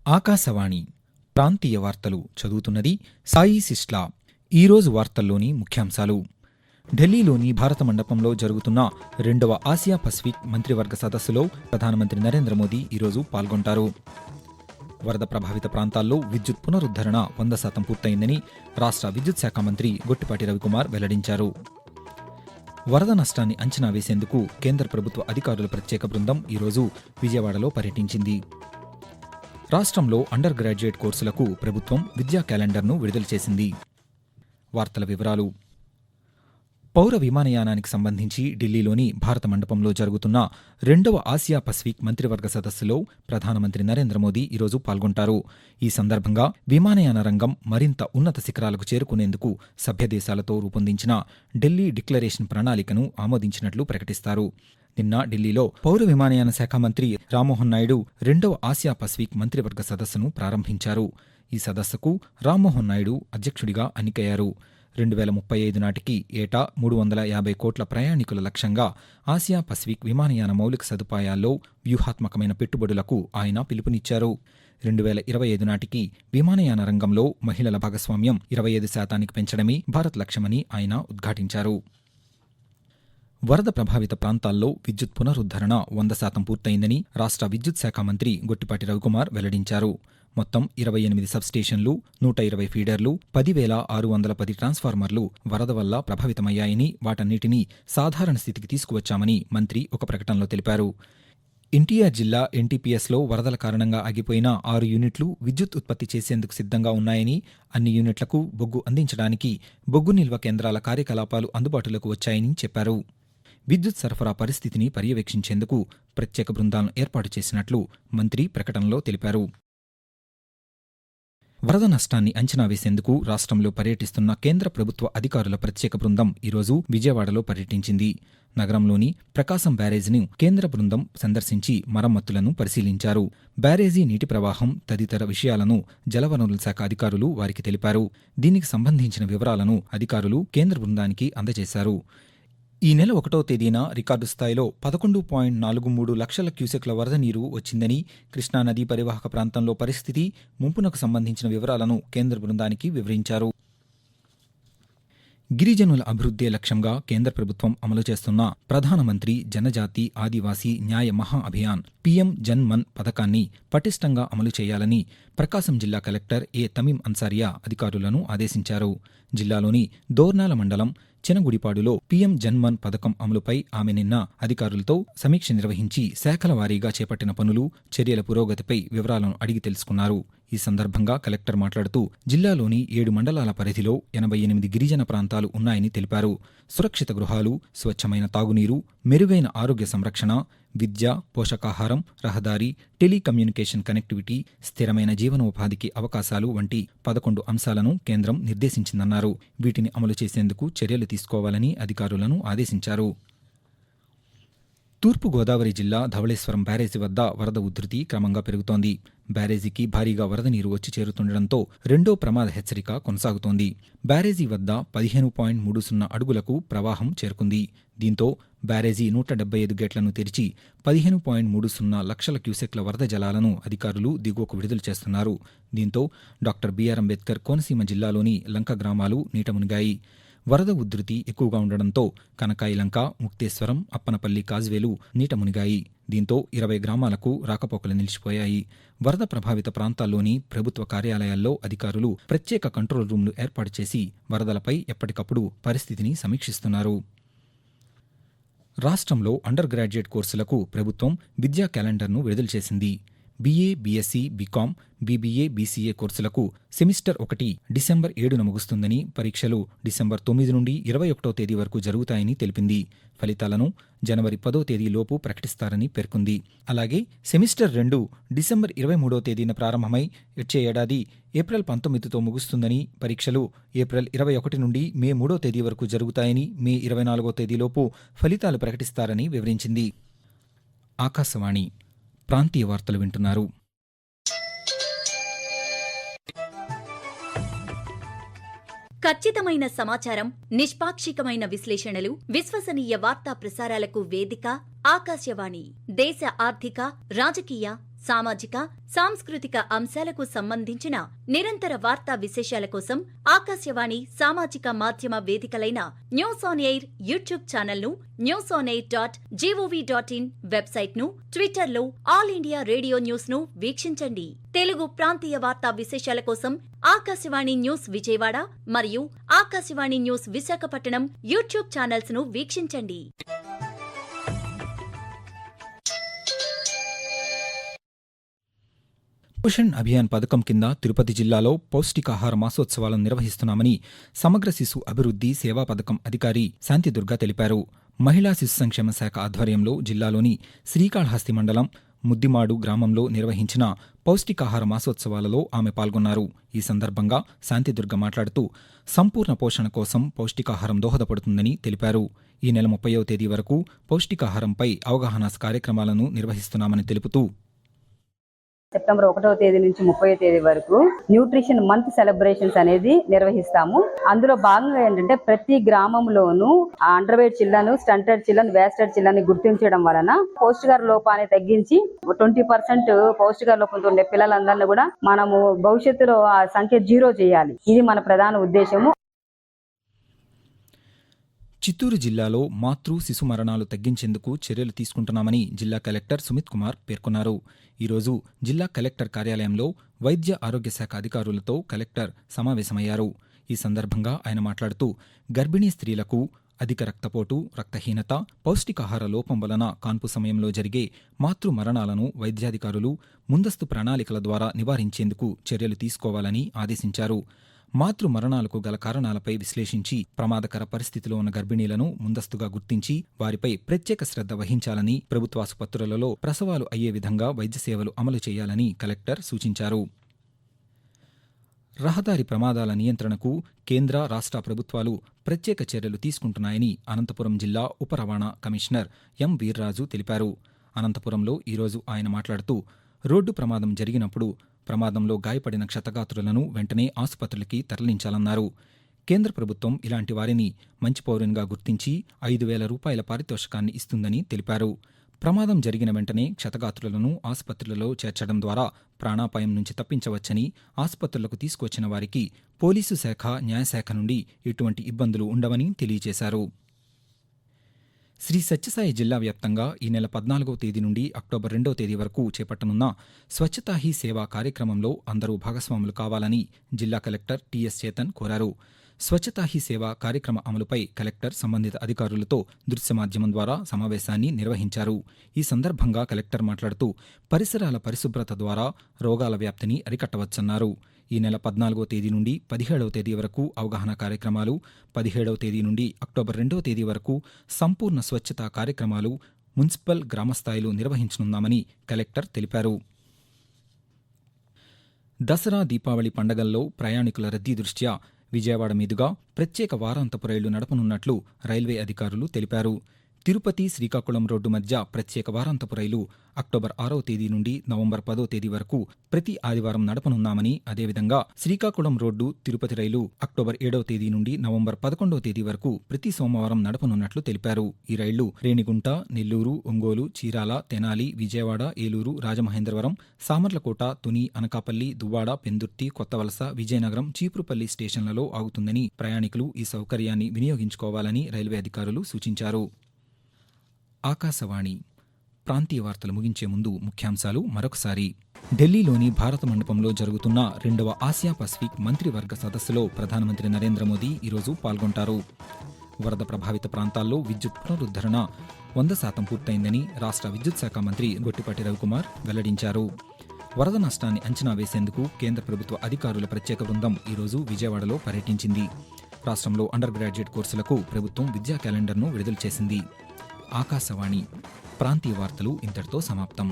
ఆకాశవాణి ప్రాంతీయ వార్తలు చదువుతున్నది సాయి సిస్లా. ఈరోజు వార్తల్లోని ముఖ్యాంశాలు. ఢిల్లీలోని భారత మండపంలో జరుగుతున్న 2వ ఆసియా పసిఫిక్ మంత్రివర్గ సదస్సులో ప్రధానమంత్రి నరేంద్ర మోదీ ఈరోజు పాల్గొంటారు. వరద ప్రభావిత ప్రాంతాల్లో విద్యుత్ పునరుద్ధరణ 100% పూర్తయిందని రాష్ట్ర విద్యుత్ శాఖ మంత్రి గొట్టిపాటి రవికుమార్ వెల్లడించారు. వరద నష్టాన్ని అంచనా వేసేందుకు కేంద్ర ప్రభుత్వ అధికారుల ప్రత్యేక బృందం ఈరోజు విజయవాడలో పర్యటించింది. రాష్ట్రంలో అండర్ గ్రాడ్యుయేట్ కోర్సులకు ప్రభుత్వం విద్యా క్యాలెండర్ను విడుదల చేసింది. వార్తల వివరాలు. పౌర విమానయానానికి సంబంధించి ఢిల్లీలోని భారత మండపంలో జరుగుతున్న 2వ ఆసియా పసిఫిక్ మంత్రివర్గ సదస్సులో ప్రధానమంత్రి నరేంద్ర మోదీ ఈరోజు పాల్గొంటారు. ఈ సందర్భంగా విమానయాన రంగం మరింత ఉన్నత శిఖరాలకు చేరుకునేందుకు సభ్యదేశాలతో రూపొందించిన ఢిల్లీ డిక్లరేషన్ ప్రణాళికను ఆమోదించినట్లు ప్రకటిస్తారు. నిన్న ఢిల్లీలో పౌర విమానయాన శాఖ మంత్రి రామ్మోహన్ నాయుడు 2వ ఆసియా పసిఫిక్ మంత్రివర్గ సదస్సును ప్రారంభించారు. ఈ సదస్సుకు రామ్మోహన్ నాయుడు అధ్యక్షుడిగా ఎన్నికయ్యారు. 2035 నాటికి ఏటా 350 కోట్ల ప్రయాణికుల లక్ష్యంగా ఆసియా పసిఫిక్ విమానయాన మౌలిక సదుపాయాల్లో వ్యూహాత్మకమైన పెట్టుబడులకు ఆయన పిలుపునిచ్చారు. 2025 నాటికి విమానయాన రంగంలో మహిళల భాగస్వామ్యం 25% పెంచడమే భారత్ లక్ష్యమని ఆయన ఉద్ఘాటించారు. వరద ప్రభావిత ప్రాంతాల్లో విద్యుత్ పునరుద్ధరణ 100% పూర్తయిందని రాష్ట్ర విద్యుత్ శాఖ మంత్రి గొట్టిపాటి రవికుమార్ వెల్లడించారు. మొత్తం 28 సబ్స్టేషన్లు, 120 ఫీడర్లు, 10,610 ట్రాన్స్ఫార్మర్లు వరద వల్ల ప్రభావితమయ్యాయని, వాటన్నిటినీ సాధారణ స్థితికి తీసుకువచ్చామని మంత్రి ఒక ప్రకటనలో తెలిపారు. ఎన్టీఆర్ జిల్లా ఎన్టీపీఎస్లో వరదల కారణంగా ఆగిపోయిన 6 యూనిట్లు విద్యుత్ ఉత్పత్తి చేసేందుకు సిద్ధంగా ఉన్నాయని, అన్ని యూనిట్లకు బొగ్గు అందించడానికి బొగ్గు నిల్వ కేంద్రాల కార్యకలాపాలు అందుబాటులోకి వచ్చాయని చెప్పారు. విద్యుత్ సరఫరా పరిస్థితిని పర్యవేక్షించేందుకు ప్రత్యేక బృందాలను ఏర్పాటు చేసినట్లు మంత్రి ప్రకటనలో తెలిపారు. వరద నష్టాన్ని అంచనా వేసేందుకు రాష్ట్రంలో పర్యటిస్తున్న కేంద్ర ప్రభుత్వ అధికారుల ప్రత్యేక బృందం ఈరోజు విజయవాడలో పర్యటించింది. నగరంలోని ప్రకాశం బ్యారేజీని కేంద్ర బృందం సందర్శించి మరమ్మతులను పరిశీలించారు. బ్యారేజీ నీటి ప్రవాహం తదితర విషయాలను జలవనరుల శాఖ అధికారులు వారికి తెలిపారు. దీనికి సంబంధించిన వివరాలను అధికారులు కేంద్ర బృందానికి అందజేశారు. ఈ నెల 1వ తేదీన రికార్డు స్థాయిలో 11.43 లక్షల క్యూసెక్ల వరద నీరు వచ్చిందని, కృష్ణానదీ పరివాహక ప్రాంతంలో పరిస్థితి, ముంపునకు సంబంధించిన వివరాలను కేంద్ర బృందానికి వివరించారు. గిరిజనుల అభివృద్ధే లక్ష్యంగా కేంద్ర ప్రభుత్వం అమలు చేస్తున్న ప్రధానమంత్రి జనజాతి ఆదివాసీ న్యాయ మహా అభియాన్ పీఎం జన్ మన్ పథకాన్ని పటిష్టంగా అమలు చేయాలని ప్రకాశం జిల్లా కలెక్టర్ ఏ తమీం అన్సారియా అధికారులను ఆదేశించారు. జిల్లాలోని దోర్నాల మండలం చినగుడిపాడులో పీఎం జన్మన్ పథకం అమలుపై ఆమె నిన్న అధికారులతో సమీక్ష నిర్వహించి శాఖల వారీగా చేపట్టిన పనులు, చర్యల పురోగతిపై వివరాలను అడిగి తెలుసుకున్నారు. ఈ సందర్భంగా కలెక్టర్ మాట్లాడుతూ జిల్లాలోని 7 మండలాల పరిధిలో 88 గిరిజన ప్రాంతాలు ఉన్నాయని తెలిపారు. సురక్షిత గృహాలు, స్వచ్ఛమైన తాగునీరు, మెరుగైన ఆరోగ్య సంరక్షణ, విద్య, పోషకాహారం, రహదారి, టెలికమ్యూనికేషన్ కనెక్టివిటీ, స్థిరమైన జీవనోపాధికి అవకాశాలు వంటి 11 అంశాలను కేంద్రం నిర్దేశించిందన్నారు. వీటిని అమలు చేసేందుకు చర్యలు తీసుకోవాలని అధికారులను ఆదేశించారు. తూర్పుగోదావరి జిల్లా ధవళేశ్వరం బ్యారేజీ వద్ద వరద ఉధృతి క్రమంగా పెరుగుతోంది. బ్యారేజీకి భారీగా వరద నీరు వచ్చి చేరుతుండటంతో 2వ ప్రమాద హెచ్చరిక కొనసాగుతోంది. బ్యారేజీ వద్ద 15.30 అడుగులకు ప్రవాహం చేరుకుంది. దీంతో బ్యారేజీ 175 గేట్లను తెరిచి 15.30 లక్షల క్యూసెక్ల వరద జలాలను అధికారులు దిగువకు విడుదల చేస్తున్నారు. దీంతో డాక్టర్ బిఆర్ అంబేద్కర్ కోనసీమ జిల్లాలోని లంక గ్రామాలు నీట మునిగాయి. వరద ఉధృతి ఎక్కువగా ఉండడంతో కనకాయిలంక, ముక్తేశ్వరం, అప్పనపల్లి కాజ్వేలు నీట మునిగాయి. దీంతో 20 గ్రామాలకు రాకపోకలు నిలిచిపోయాయి. వరద ప్రభావిత ప్రాంతాల్లోని ప్రభుత్వ కార్యాలయాల్లో అధికారులు ప్రత్యేక కంట్రోల్ రూమ్లు ఏర్పాటు చేసి వరదలపై ఎప్పటికప్పుడు పరిస్థితిని సమీక్షిస్తున్నారు. రాష్ట్రంలో అండర్ గ్రాడ్యుయేట్ కోర్సులకు ప్రభుత్వం విద్యా క్యాలెండర్ను విడుదల చేసింది. BA, BSc, BCom, BBA, BCA కోర్సులకు సెమిస్టర్ 1 డిసెంబర్ 7న ముగుస్తుందని, పరీక్షలు డిసెంబర్ 9 నుండి 21వ తేదీ వరకు జరుగుతాయని తెలిపింది. ఫలితాలను జనవరి 10వ తేదీలోపు ప్రకటిస్తారని పేర్కొంది. అలాగే సెమిస్టర్ 2 డిసెంబర్ 23వ తేదీన ప్రారంభమై వచ్చే ఏడాది ఏప్రిల్ 19తో ముగుస్తుందని, పరీక్షలు ఏప్రిల్ 21 నుండి మే 3వ తేదీ వరకు జరుగుతాయని, మే 24వ తేదీలోపు ఫలితాలు ప్రకటిస్తారని వివరించింది. ఆకాశవాణి ప్రాంతీయ వార్తలు వింటున్నారు. ఖచ్చితమైన సమాచారం, నిష్పాక్షికమైన విశ్లేషణలు, విశ్వసనీయ వార్తా ప్రసారాలకు వేదిక ఆకాశవాణి. దేశ ఆర్థిక, రాజకీయ, సామాజిక, సాంస్కృతిక అంశాలకు సంబంధించిన నిరంతర వార్తా విశేషాల కోసం ఆకాశవాణి సామాజిక మాధ్యమ వేదికలైన న్యూస్ ఆన్ ఎయిర్ యూట్యూబ్ ఛానల్ను, newsonair.gov.in వెబ్సైట్ను, ట్విట్టర్లో ఆల్ ఇండియా రేడియో న్యూస్ను వీక్షించండి. తెలుగు ప్రాంతీయ వార్తా విశేషాల కోసం ఆకాశవాణి న్యూస్ విజయవాడ మరియు ఆకాశవాణి న్యూస్ విశాఖపట్నం యూట్యూబ్ ఛానల్స్ను వీక్షించండి. పోషణ్ అభియాన్ పథకం కింద తిరుపతి జిల్లాలో పౌష్టికాహార మాసోత్సవాలను నిర్వహిస్తున్నామని సమగ్ర శిశు అభివృద్ధి సేవా పథకం అధికారి శాంతిదుర్గ తెలిపారు. మహిళా శిశు సంక్షేమ శాఖ ఆధ్వర్యంలో జిల్లాలోని శ్రీకాళహస్తి మండలం ముద్దిమాడు గ్రామంలో నిర్వహించిన పౌష్టికాహార మాసోత్సవాలలో ఆమె పాల్గొన్నారు. ఈ సందర్భంగా శాంతిదుర్గ మాట్లాడుతూ సంపూర్ణ పోషణ కోసం పౌష్టికాహారం దోహదపడుతుందని తెలిపారు. ఈ నెల 30వ తేదీ వరకు పౌష్టికాహారంపై అవగాహన కార్యక్రమాలను నిర్వహిస్తున్నామని తెలుపుతూ సెప్టెంబర్ 1వ తేదీ నుంచి 30వ తేదీ వరకు న్యూట్రిషన్ మంత్ సెలబ్రేషన్స్ అనేది నిర్వహిస్తాము. అందులో భాగంగా ఏంటంటే ప్రతి గ్రామంలోనూ under weight children, stunted children, wasted children గుర్తించడం వలన పౌష్టికాహార లోపాన్ని తగ్గించి 20% పౌష్టికాహార లోపంతో ఉండే పిల్లలందరినీ కూడా మనము భవిష్యత్తులో ఆ సంఖ్య 0 చేయాలి. ఇది మన ప్రధాన ఉద్దేశము. చిత్తూరు జిల్లాలో మాతృ శిశు మరణాలు తగ్గించేందుకు చర్యలు తీసుకుంటున్నామని జిల్లా కలెక్టర్ సుమిత్ కుమార్ పేర్కొన్నారు. ఈరోజు జిల్లా కలెక్టర్ కార్యాలయంలో వైద్య ఆరోగ్య శాఖ అధికారులతో కలెక్టర్ సమావేశమయ్యారు. ఈ సందర్భంగా ఆయన మాట్లాడుతూ గర్భిణీ స్త్రీలకు అధిక రక్తపోటు, రక్తహీనత, పౌష్టికాహార లోపం వలన కాన్పు సమయంలో జరిగే మాతృ మరణాలను వైద్యాధికారులు ముందస్తు ప్రణాళికల ద్వారా నివారించేందుకు చర్యలు తీసుకోవాలని ఆదేశించారు. మాతృ మరణాలకు గల కారణాలపై విశ్లేషించి ప్రమాదకర పరిస్థితిలో ఉన్న గర్భిణీలను ముందస్తుగా గుర్తించి వారిపై ప్రత్యేక శ్రద్ధ వహించాలని, ప్రభుత్వాసుపత్రులలో ప్రసవాలు అయ్యే విధంగా వైద్య సేవలు అమలు చేయాలని కలెక్టర్ సూచించారు. రహదారి ప్రమాదాల నియంత్రణకు కేంద్ర, రాష్ట్ర ప్రభుత్వాలు ప్రత్యేక చర్యలు తీసుకుంటున్నాయని అనంతపురం జిల్లా ఉప రవాణా కమిషనర్ ఎం వీర్రాజు తెలిపారు. అనంతపురంలో ఈరోజు ఆయన మాట్లాడుతూ రోడ్డు ప్రమాదం జరిగినప్పుడు ప్రమాదంలో గాయపడిన క్షతగాత్రులను వెంటనే ఆసుపత్రులకి తరలించాలన్నారు. కేంద్ర ప్రభుత్వం ఇలాంటి వారిని మంచి పౌరునిగా గుర్తించి 5,000 రూపాయల పారితోషికాన్ని ఇస్తుందని తెలిపారు. ప్రమాదం జరిగిన వెంటనే క్షతగాత్రులను ఆసుపత్రులలో చేర్చడం ద్వారా ప్రాణాపాయం నుంచి తప్పించవచ్చని, ఆసుపత్రులకు తీసుకొచ్చిన వారికి పోలీసు శాఖ, న్యాయశాఖ నుండి ఎటువంటి ఇబ్బందులు ఉండవని తెలియజేశారు. శ్రీ సత్యసాయి జిల్లా వ్యాప్తంగా ఈ నెల 14వ తేదీ నుండి అక్టోబర్ 2వ తేదీ వరకు చేపట్టనున్న స్వచ్ఛతా హీ సేవా కార్యక్రమంలో అందరూ భాగస్వాములు కావాలని జిల్లా కలెక్టర్ టిఎస్ చేతన్ కోరారు. స్వచ్ఛతా హీ సేవా కార్యక్రమ అమలుపై కలెక్టర్ సంబంధిత అధికారులతో దృశ్య మాధ్యమం ద్వారా సమావేశాన్ని నిర్వహించారు. ఈ సందర్భంగా కలెక్టర్ మాట్లాడుతూ పరిసరాల పరిశుభ్రత ద్వారా రోగాల వ్యాప్తిని అరికట్టవచ్చన్నారు. ఈ నెల 14వ తేదీ నుండి 17వ తేదీ వరకు అవగాహన కార్యక్రమాలు, 17వ తేదీ నుండి అక్టోబర్ 2వ తేదీ వరకు సంపూర్ణ స్వచ్ఛతా కార్యక్రమాలు మున్సిపల్, గ్రామస్థాయిలో నిర్వహించనున్నామని కలెక్టర్ తెలిపారు. దసరా, దీపావళి పండగల్లో ప్రయాణికుల రద్దీ దృష్ట్యా విజయవాడ మీదుగా ప్రత్యేక వారాంతపు రైళ్లు నడపనున్నట్లు రైల్వే అధికారులు తెలిపారు. తిరుపతి, శ్రీకాకుళం రోడ్డు మధ్య ప్రత్యేక వారాంతపు రైలు అక్టోబర్ 6వ తేదీ నుండి నవంబర్ 10వ తేదీ వరకు ప్రతి ఆదివారం నడపనున్నామని, అదేవిధంగా శ్రీకాకుళం రోడ్డు తిరుపతి రైలు అక్టోబర్ 7వ తేదీ నుండి నవంబర్ 11వ తేదీ వరకు ప్రతి సోమవారం నడపనున్నట్లు తెలిపారు. ఈ రైళ్లు రేణిగుంట, నెల్లూరు, ఒంగోలు, చీరాల, తెనాలి, విజయవాడ, ఏలూరు, రాజమహేంద్రవరం, సామర్లకోట, తుని, అనకాపల్లి, దువ్వాడ, పెందుర్తి, కొత్తవలస, విజయనగరం, చీపురుపల్లి స్టేషన్లలో ఆగుతుందని, ప్రయాణికులు ఈ సౌకర్యాన్ని వినియోగించుకోవాలని రైల్వే అధికారులు సూచించారు. ఆకాశవాణి ప్రాంతీయ వార్తలు ముగించే ముందు ముఖ్యాంశాలు మరొకసారి. ఢిల్లీలోని భారత మండపంలో జరుగుతున్న 2వ ఆసియా పసిఫిక్ మంత్రివర్గ సదస్సులో ప్రధానమంత్రి నరేంద్ర మోదీ ఈరోజు పాల్గొంటారు. వరద ప్రభావిత ప్రాంతాల్లో విద్యుత్ పునరుద్ధరణ 100% పూర్తయిందని రాష్ట్ర విద్యుత్ శాఖ మంత్రి గొట్టిపాటి రవికుమార్ వెల్లడించారు. వరద నష్టాన్ని అంచనా వేసేందుకు కేంద్ర ప్రభుత్వ అధికారుల ప్రత్యేక బృందం ఈరోజు విజయవాడలో పర్యటించింది. రాష్ట్రంలో అండర్ గ్రాడ్యుయేట్ కోర్సులకు ప్రభుత్వం విద్యా క్యాలెండర్ను విడుదల చేసింది. ఆకాశవాణి ప్రాంతీయ వార్తలు ఇంతటితో సమాప్తం.